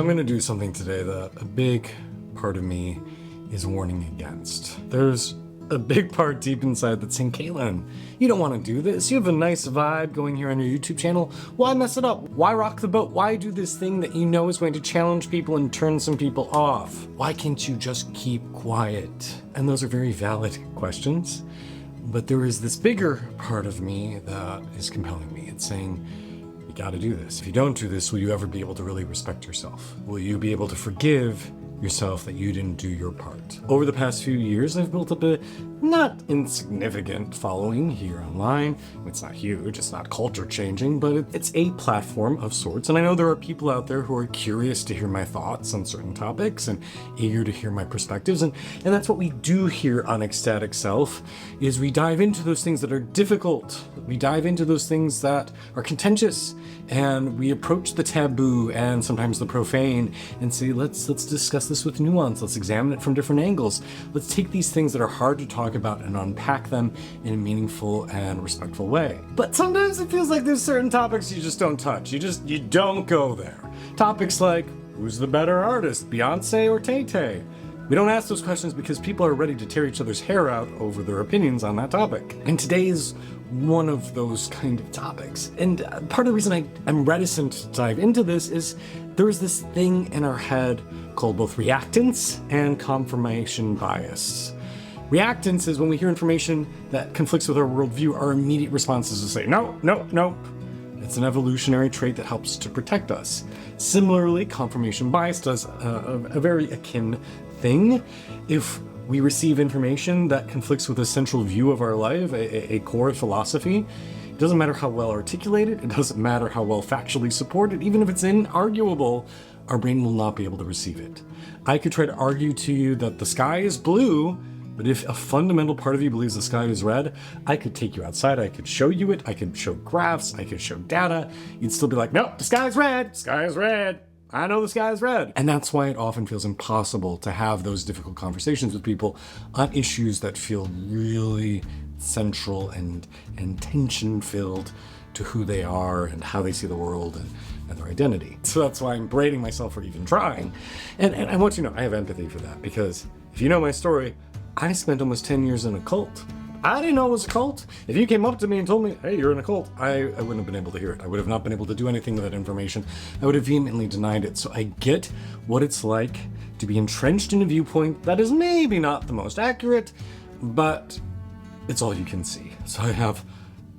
going to do something today that a big part of me is warning against. There's a big part deep inside that's saying, Kaelan, you don't want to do this. You have a nice vibe going here on your YouTube channel. Why mess it up? Why rock the boat? Why do this thing that you know is going to challenge people and turn some people off? Why can't you just keep quiet? And those are very valid questions. But there is this bigger part of me that is compelling me. It's saying, you got to do this. If you don't do this, will you ever be able to really respect yourself? Will you be able to forgive yourself that you didn't do your part? Over the past few years, I've built up a not insignificant following here online. It's not huge, it's not culture changing, but it's a platform of sorts. And I know there are people out there who are curious to hear my thoughts on certain topics and eager to hear my perspectives. And that's what we do here on Ecstatic Self, is we dive into those things that are difficult. We dive into those things that are contentious, and we approach the taboo and sometimes the profane and say, let's discuss this with nuance. Let's examine it from different angles. Let's take these things that are hard to talk about and unpack them in a meaningful and respectful way. But sometimes it feels like there's certain topics you just don't touch. You don't go there. Topics like, who's the better artist, Beyonce or Tay-Tay? We don't ask those questions because people are ready to tear each other's hair out over their opinions on that topic. And today is one of those kind of topics. And part of the reason I'm reticent to dive into this is there is this thing in our head called both reactance and confirmation bias. Reactance is when we hear information that conflicts with our worldview, our immediate response is to say, no, no, no. It's an evolutionary trait that helps to protect us. Similarly, confirmation bias does a very akin thing. If we receive information that conflicts with a central view of our life, a core philosophy, it doesn't matter how well articulated, it doesn't matter how well factually supported, even if it's inarguable, our brain will not be able to receive it. I could try to argue to you that the sky is blue, but if a fundamental part of you believes the sky is red, I could take you outside, I could show you it, I could show graphs, I could show data. You'd still be like, nope, the sky's red, sky is red. I know the sky is red. And that's why it often feels impossible to have those difficult conversations with people on issues that feel really central and tension-filled to who they are and how they see the world and their identity. So that's why I'm berating myself for even trying. And I want you to know, I have empathy for that, because if you know my story, I spent almost 10 years in a cult. I didn't know it was a cult. If you came up to me and told me, hey, you're in a cult, I wouldn't have been able to hear it. I would have not been able to do anything with that information. I would have vehemently denied it. So I get what it's like to be entrenched in a viewpoint that is maybe not the most accurate, but it's all you can see. So I have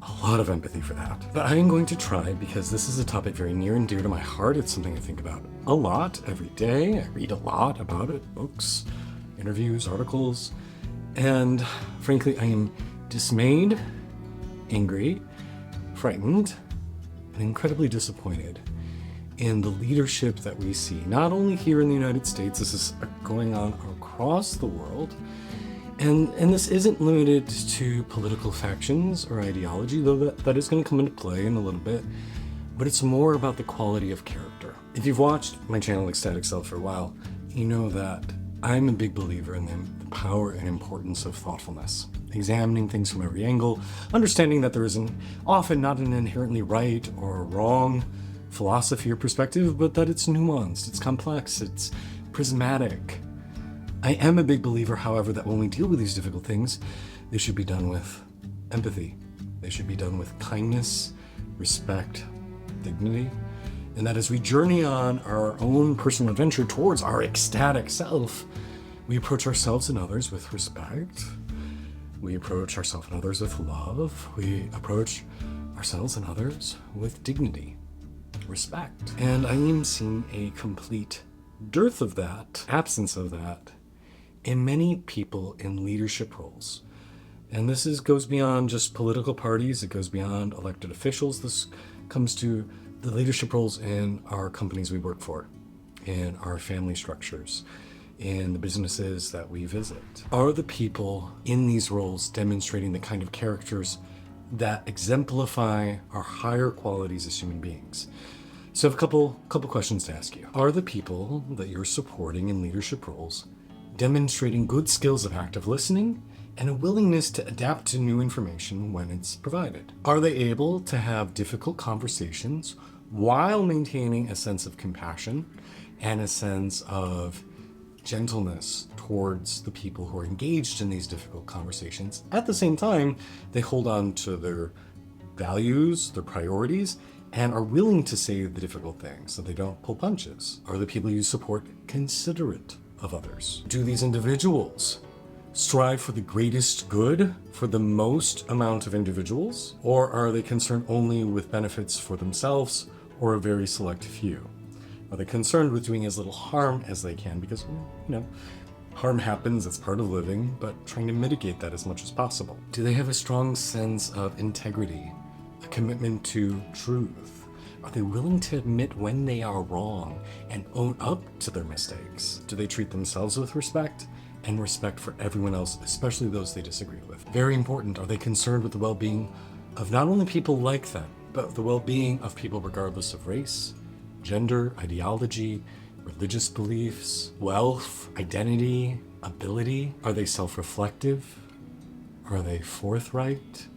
a lot of empathy for that. But I am going to try, because this is a topic very near and dear to my heart. It's something I think about a lot every day. I read a lot about it, books, interviews, articles. And frankly, I am dismayed, angry, frightened, and incredibly disappointed in the leadership that we see, not only here in the United States, this is going on across the world. And this isn't limited to political factions or ideology, though that is going to come into play in a little bit, but it's more about the quality of character. If you've watched my channel Ecstatic Self for a while, you know that I'm a big believer in the power and importance of thoughtfulness, examining things from every angle, understanding that there is often not an inherently right or wrong philosophy or perspective, but that it's nuanced, it's complex, it's prismatic. I am a big believer, however, that when we deal with these difficult things, they should be done with empathy. They should be done with kindness, respect, dignity, and that as we journey on our own personal adventure towards our ecstatic self, we approach ourselves and others with respect. We approach ourselves and others with love. We approach ourselves and others with dignity, respect. And I am seeing a complete dearth of that, absence of that, in many people in leadership roles. And this goes beyond just political parties. It goes beyond elected officials. This comes to the leadership roles in our companies we work for, in our family structures, in the businesses that we visit. Are the people in these roles demonstrating the kind of characters that exemplify our higher qualities as human beings? So I have a couple questions to ask you. Are the people that you're supporting in leadership roles demonstrating good skills of active listening and a willingness to adapt to new information when it's provided? Are they able to have difficult conversations while maintaining a sense of compassion and a sense of gentleness towards the people who are engaged in these difficult conversations. At the same time, they hold on to their values, their priorities, and are willing to say the difficult things so they don't pull punches. Are the people you support considerate of others? Do these individuals strive for the greatest good for the most amount of individuals? Or are they concerned only with benefits for themselves or a very select few? Are they concerned with doing as little harm as they can? Because, harm happens, it's part of living, but trying to mitigate that as much as possible. Do they have a strong sense of integrity, a commitment to truth? Are they willing to admit when they are wrong and own up to their mistakes? Do they treat themselves with respect and respect for everyone else, especially those they disagree with? Very important, are they concerned with the well-being of not only people like them, but the well-being of people regardless of race, gender, ideology, religious beliefs, wealth, identity, ability? Are they self-reflective? Are they forthright?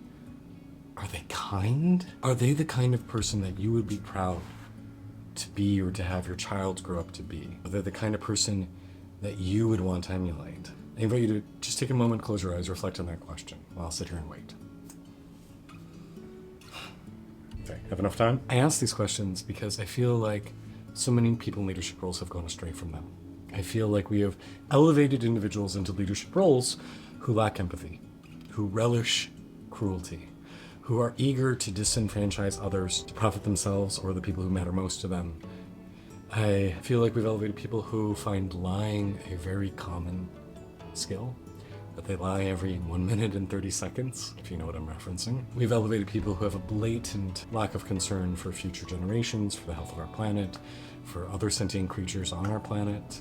Are they kind? Are they the kind of person that you would be proud to be or to have your child grow up to be? Are they the kind of person that you would want to emulate? I invite you to just take a moment, close your eyes, reflect on that question while I'll sit here and wait. Okay, have enough time? I ask these questions because I feel like so many people in leadership roles have gone astray from them. I feel like we have elevated individuals into leadership roles who lack empathy, who relish cruelty, who are eager to disenfranchise others to profit themselves or the people who matter most to them. I feel like we've elevated people who find lying a very common skill, that they lie every 1 minute and 30 seconds, if you know what I'm referencing. We've elevated people who have a blatant lack of concern for future generations, for the health of our planet, for other sentient creatures on our planet,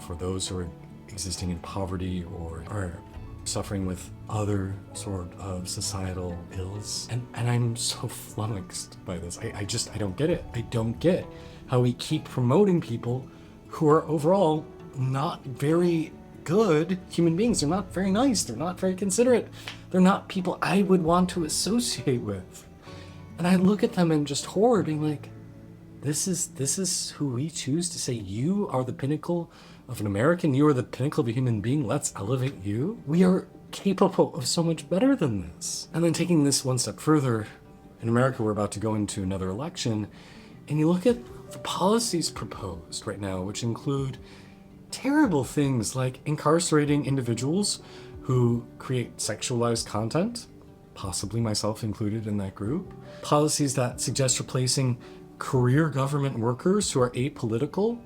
for those who are existing in poverty or are suffering with other sort of societal ills. And I'm so flummoxed by this. I don't get it. I don't get how we keep promoting people who are overall not very good human beings. They're not very nice. They're not very considerate. They're not people I would want to associate with. And I look at them in just horror, being like, this is who we choose to say, you are the pinnacle of an American, you are the pinnacle of a human being, let's elevate you? We are capable of so much better than this. And then taking this one step further, in America we're about to go into another election, and you look at the policies proposed right now, which include terrible things like incarcerating individuals who create sexualized content, possibly myself included in that group. Policies that suggest replacing career government workers who are apolitical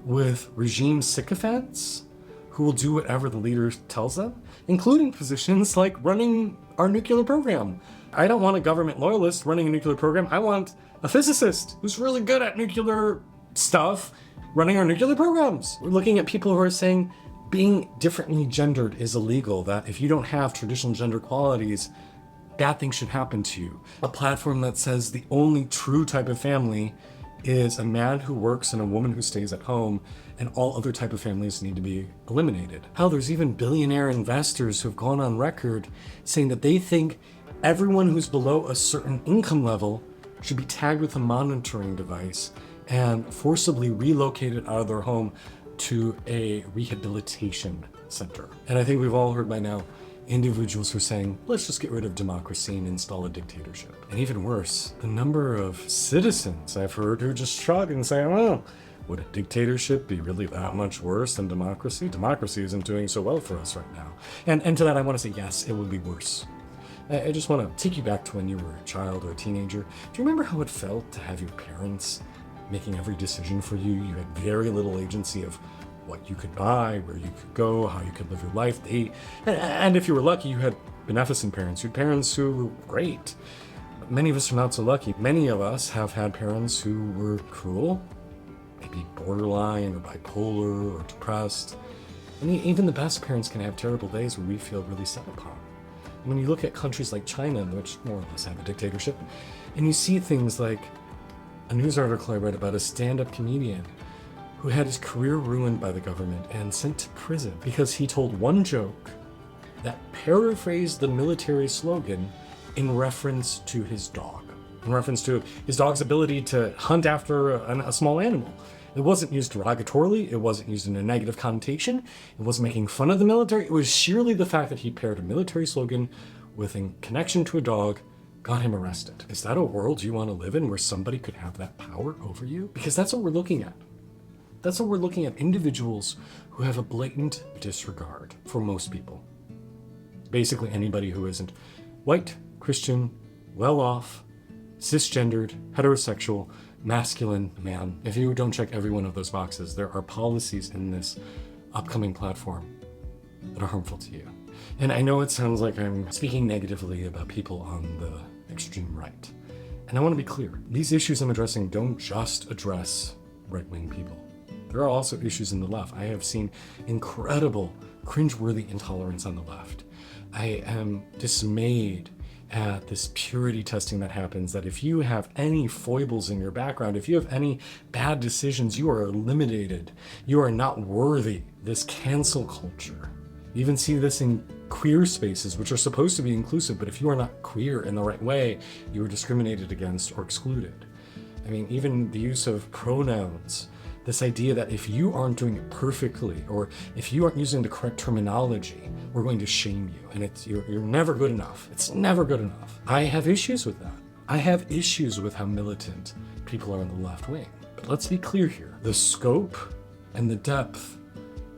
with regime sycophants who will do whatever the leader tells them, including positions like running our nuclear program. I don't want a government loyalist running a nuclear program. I want a physicist who's really good at nuclear stuff running our nuclear programs. We're looking at people who are saying being differently gendered is illegal, that if you don't have traditional gender qualities, bad things should happen to you. A platform that says the only true type of family is a man who works and a woman who stays at home, and all other type of families need to be eliminated. Hell, there's even billionaire investors who have gone on record saying that they think everyone who's below a certain income level should be tagged with a monitoring device and forcibly relocated out of their home to a rehabilitation center. And I think we've all heard by now individuals who are saying, let's just get rid of democracy and install a dictatorship. And even worse, the number of citizens I've heard who just shrug and say, well, would a dictatorship be really that much worse than democracy? Democracy isn't doing so well for us right now. And to that I want to say, yes, it would be worse. I just want to take you back to when you were a child or a teenager. Do you remember how it felt to have your parents making every decision for you? You had very little agency of what you could buy, where you could go, how you could live your life. And if you were lucky, you had beneficent parents. You had parents who were great. But many of us are not so lucky. Many of us have had parents who were cruel, maybe borderline or bipolar or depressed. And even the best parents can have terrible days where we feel really set upon. When you look at countries like China, which more or less have a dictatorship, and you see things like a news article I read about a stand-up comedian who had his career ruined by the government and sent to prison because he told one joke that paraphrased the military slogan in reference to his dog, in reference to his dog's ability to hunt after a small animal. It wasn't used derogatorily. It wasn't used in a negative connotation. It wasn't making fun of the military. It was sheerly the fact that he paired a military slogan with a connection to a dog got him arrested. Is that a world you want to live in where somebody could have that power over you? Because that's what we're looking at. That's what we're looking at. Individuals who have a blatant disregard for most people. Basically anybody who isn't white, Christian, well-off, cisgendered, heterosexual, masculine man. If you don't check every one of those boxes, there are policies in this upcoming platform that are harmful to you. And I know it sounds like I'm speaking negatively about people on the extreme right. And I want to be clear. These issues I'm addressing don't just address right-wing people. There are also issues in the left. I have seen incredible, cringeworthy intolerance on the left. I am dismayed at this purity testing that happens, that if you have any foibles in your background, if you have any bad decisions, you are eliminated. You are not worthy. This cancel culture. You even see this in queer spaces, which are supposed to be inclusive, but if you are not queer in the right way, you are discriminated against or excluded. I mean, even the use of pronouns, this idea that if you aren't doing it perfectly, or if you aren't using the correct terminology, we're going to shame you, and you're never good enough. It's never good enough. I have issues with that. I have issues with how militant people are on the left wing. But let's be clear here. The scope and the depth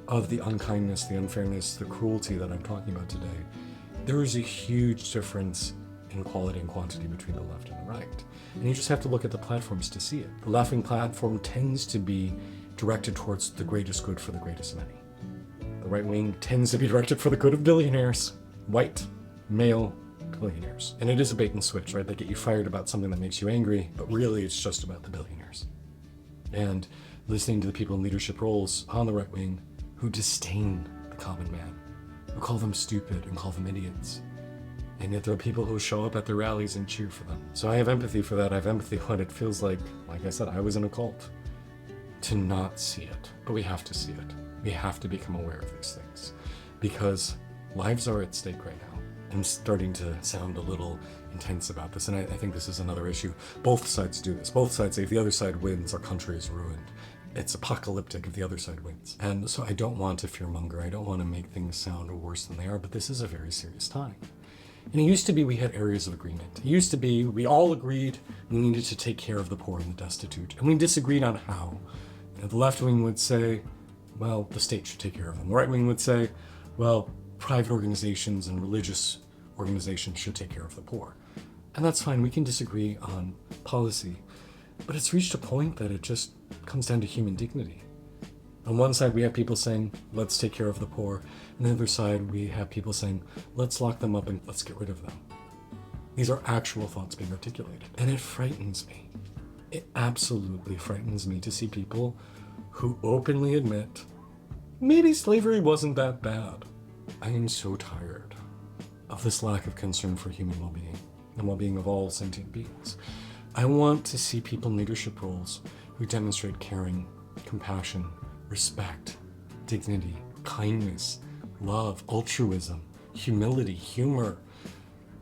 of the unkindness, the unfairness, the cruelty that I'm talking about today, there is a huge difference in quality and quantity between the left and the right. And you just have to look at the platforms to see it. The left-wing platform tends to be directed towards the greatest good for the greatest many. The right wing tends to be directed for the good of billionaires, white, male billionaires. And it is a bait and switch, right? They get you fired about something that makes you angry, but really it's just about the billionaires. And listening to the people in leadership roles on the right wing who disdain the common man, who call them stupid and call them idiots. And yet there are people who show up at their rallies and cheer for them. So I have empathy for that. I have empathy for what it feels like I said, I was in a cult, to not see it. But we have to see it. We have to become aware of these things because lives are at stake right now. I'm starting to sound a little intense about this, and I think this is another issue. Both sides do this. Both sides say if the other side wins, our country is ruined. It's apocalyptic if the other side wins. And so I don't want to fearmonger. I don't want to make things sound worse than they are, but this is a very serious time. And it used to be we had areas of agreement. It used to be we all agreed we needed to take care of the poor and the destitute, and we disagreed on how. The left wing would say, well, the state should take care of them. The right wing would say, well, private organizations and religious organizations should take care of the poor. And that's fine, we can disagree on policy, but it's reached a point that it just comes down to human dignity. On one side, we have people saying, let's take care of the poor. On the other side, we have people saying, let's lock them up and let's get rid of them. These are actual thoughts being articulated. And it frightens me. It absolutely frightens me to see people who openly admit, maybe slavery wasn't that bad. I am so tired of this lack of concern for human well-being and well-being of all sentient beings. I want to see people in leadership roles who demonstrate caring, compassion, respect, dignity, kindness, love, altruism, humility, humor,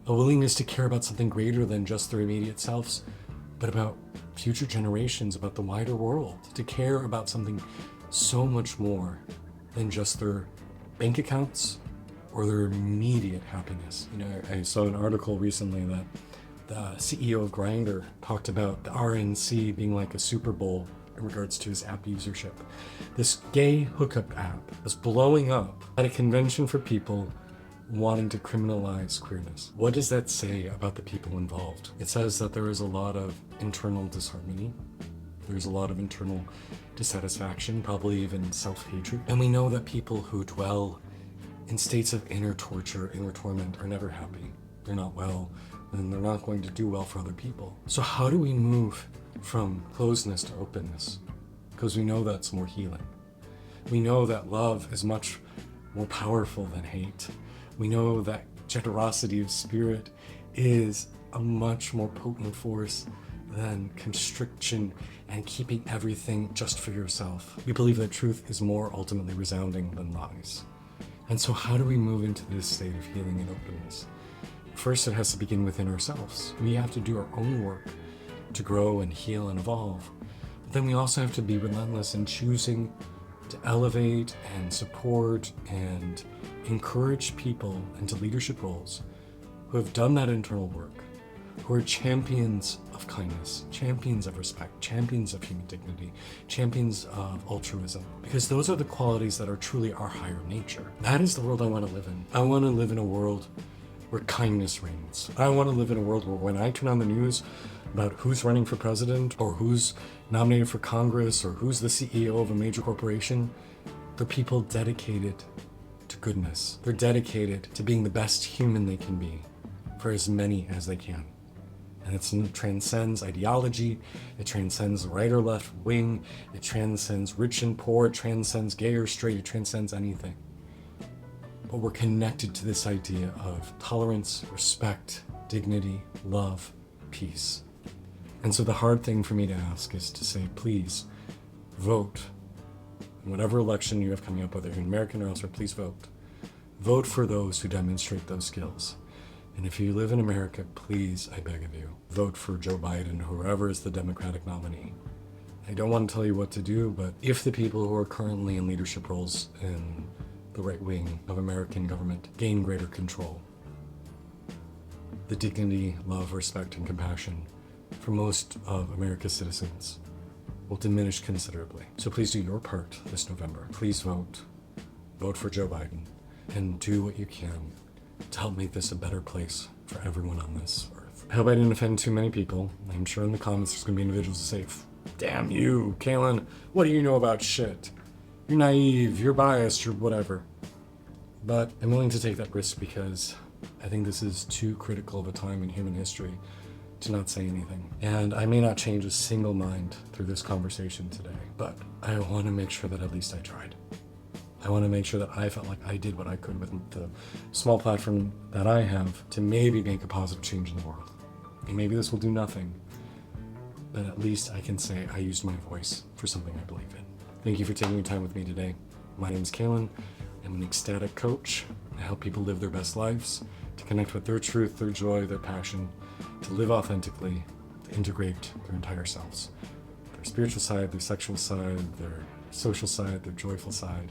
a willingness to care about something greater than just their immediate selves, but about future generations, about the wider world, to care about something so much more than just their bank accounts or their immediate happiness. You know, I saw an article recently that the CEO of Grindr talked about the RNC being like a Super Bowl in regards to his app usership. This gay hookup app was blowing up at a convention for people wanting to criminalize queerness. What does that say about the people involved? It says that there is a lot of internal disharmony. There's a lot of internal dissatisfaction, probably even self-hatred. And we know that people who dwell in states of inner torture, inner torment, are never happy. They're not well, and they're not going to do well for other people. So how do we move from closedness to openness? Because we know that's more healing. We know that love is much more powerful than hate. We know that generosity of spirit is a much more potent force than constriction and keeping everything just for yourself. We believe that truth is more ultimately resounding than lies. And so how do we move into this state of healing and openness? First, it has to begin within ourselves. We have to do our own work to grow and heal and evolve. But then we also have to be relentless in choosing to elevate and support and encourage people into leadership roles who have done that internal work, who are champions of kindness, champions of respect, champions of human dignity, champions of altruism, because those are the qualities that are truly our higher nature. That is the world I want to live in. I want to live in a world where kindness reigns. I want to live in a world where when I turn on the news about who's running for president or who's nominated for Congress or who's the CEO of a major corporation, they're people dedicated to goodness. They're dedicated to being the best human they can be for as many as they can. And it transcends ideology, it transcends right or left wing, it transcends rich and poor, it transcends gay or straight, it transcends anything. But we're connected to this idea of tolerance, respect, dignity, love, peace. And so the hard thing for me to ask is to say, please vote. In whatever election you have coming up, whether you're American or elsewhere, please vote. Vote for those who demonstrate those skills. And if you live in America, please, I beg of you, vote for Joe Biden, whoever is the Democratic nominee. I don't want to tell you what to do, but if the people who are currently in leadership roles in the right wing of American government gain greater control, the dignity, love, respect, and compassion for most of America's citizens will diminish considerably. So please do your part this November. Please vote. Vote for Joe Biden. And do what you can to help make this a better place for everyone on this earth. I hope I didn't offend too many people. I'm sure in the comments there's going to be individuals who say, damn you, Kaelan, what do you know about shit? You're naive, you're biased, you're whatever. But I'm willing to take that risk because I think this is too critical of a time in human history to not say anything. And I may not change a single mind through this conversation today, but I want to make sure that at least I tried. I want to make sure that I felt like I did what I could with the small platform that I have to maybe make a positive change in the world. And maybe this will do nothing, but at least I can say I used my voice for something I believe in. Thank you for taking your time with me today. My name is Kaelan. I'm an ecstatic coach. I help people live their best lives, to connect with their truth, their joy, their passion, to live authentically, to integrate their entire selves. Their spiritual side, their sexual side, their social side, their joyful side.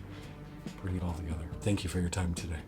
Bring it all together. Thank you for your time today.